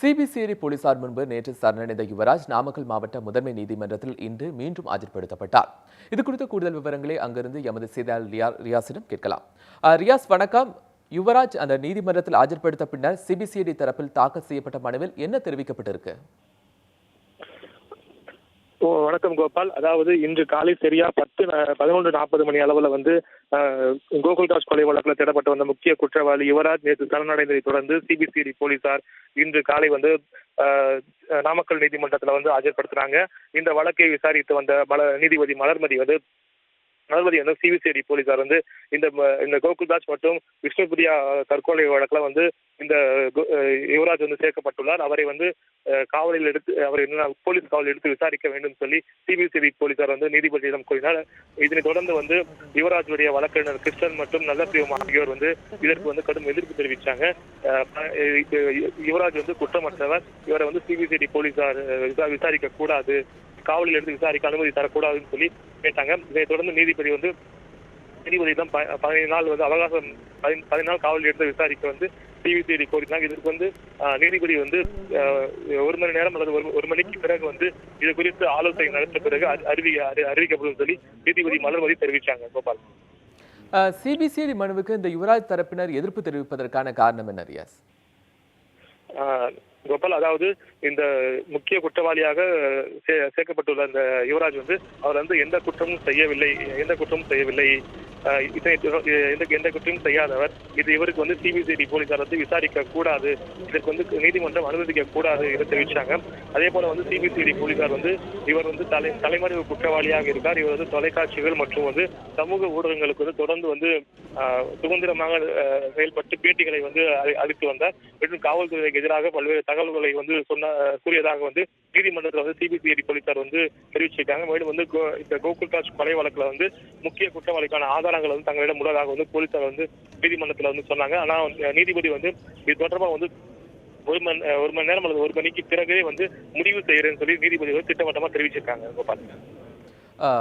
CBCID போலீசார் முன்பு நேற்று சரணடைந்த யுவராஜ் நாமக்கல் மாவட்ட முதன்மை நீதிமன்றத்தில் இன்று மீண்டும் ஆஜர்படுத்தப்பட்டார். இது குறித்த கூடுதல் விவரங்களை அங்கிருந்து எமது செய்தியாளர் ரியாஸிடம் கேட்கலாம். ரியாஸ், வணக்கம். யுவராஜ் அந்த நீதிமன்றத்தில் ஆஜர்படுத்த பின்னர் சிபிசிஐடி தரப்பில் தாக்கல் செய்யப்பட்ட மனுவில் என்ன தெரிவிக்கப்பட்டிருக்கு? வணக்கம் கோபால். அதாவது இன்று காலை சரியா 11:40 மணி அளவில் கோகுல்தாஸ் கொலை வழக்கில் தேடப்பட்டு வந்த முக்கிய குற்றவாளி யுவராஜ் நேற்று சரணடைந்ததை தொடர்ந்து சிபிசிஐடி போலீசார் இன்று காலை நாமக்கல் நீதிமன்றத்தில் ஆஜர்படுத்துறாங்க. இந்த வழக்கை விசாரித்து வந்த நீதிபதி மலர்மதி சிபிசிஐடி போலீசார் இந்த கோகுல்தாஸ் மற்றும் விஷ்ணுபிரியா தற்கொலை வழக்கில் இந்த யுவராஜ் சேர்க்கப்பட்டுள்ளார். அவரை காவலில் எடுத்து போலீஸ் காவலில் எடுத்து விசாரிக்க வேண்டும் சொல்லி சிபிசிஐடி போலீசார் நீதிபதியிடம் கூறினார். இதனைத் தொடர்ந்து யுவராஜுடைய வழக்கறிஞர் கிருஷ்ணன் மற்றும் நல்லசிவம் ஆகியோர் இதற்கு கடும் எதிர்ப்பு தெரிவித்தாங்க. யுவராஜ் குற்றமற்றவர், இவரை சிபிசிஐடி போலீசார் விசாரிக்க கூடாது, காவலில் எடுத்து விசாரிக்க அனுமதி தரக்கூடாதுன்னு சொல்லி கேட்டாங்க. இதைத் தொடர்ந்து நீதிபதியிடம் 15 நாள் அவகாசம் 15 நாள் காவலில் எடுத்து விசாரிக்க சிபிசிஐடி கோரினாங்க. இதற்கு நீதிபதி 1 மணி நேரம் அல்லது 1 மணிக்கு பிறகு இது குறித்து ஆலோசனை நடத்த பிறகு அறிவிக்கப்படும் சொல்லி நீதிபதி மலர்மதி தெரிவிச்சாங்க. கோபால், சிபிசிஐடி மனுவுக்கு இந்த யுவராஜ் தரப்பினர் எதிர்ப்பு தெரிவிப்பதற்கான காரணம் என்ன ரியாஸ்? கோபால், அதாவது இந்த முக்கிய குற்றவாளியாக சேர்க்கப்பட்டுள்ள இந்த யுவராஜ் அவர் எந்த குற்றமும் செய்யவில்லை, எந்த குற்றமும் செய்யாதவர். இவருக்கு சிபிசிஐடி போலீசார் விசாரிக்க கூடாது, இதற்கு நீதிமன்றம் அனுமதிக்க கூடாது என்று தெரிவிச்சாங்க. அதே போல சிபிசிஐடி போலீசார் இவர் தலைமறைவு குற்றவாளியாக இருக்கார். இவர் தொலைக்காட்சிகள் மற்றும் சமூக ஊடகங்களுக்கு தொடர்ந்து சுதந்திரமாக செயல்பட்டு பேட்டிகளை அளித்து வந்தார். மற்றும் காவல்துறைக்கு எதிராக பல்வேறு தகவல்களை கூறியதாக நீதிமன்றத்தில் சிபிசிஐடி போலீசார் தெரிவிச்சிருக்காங்க. மேலும் இந்த கோகுல்தாஸ் கொலை வழக்குல முக்கிய குற்றவாளிக்கான ஆதாரங்கள் தங்களிடம் உள்ளதாக போலீசார் நீதிமன்றத்தில் சொன்னாங்க. ஆனா நீதிபதி இது தொடர்பாக 1 மணி நேரம் அல்லது 1 மணிக்கு பிறகே முடிவு செய்யறேன்னு சொல்லி நீதிபதி திட்டவட்டமா தெரிவிச்சிருக்காங்க.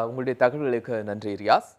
உங்களுடைய தகவல்களுக்கு நன்றி ரியாஸ்.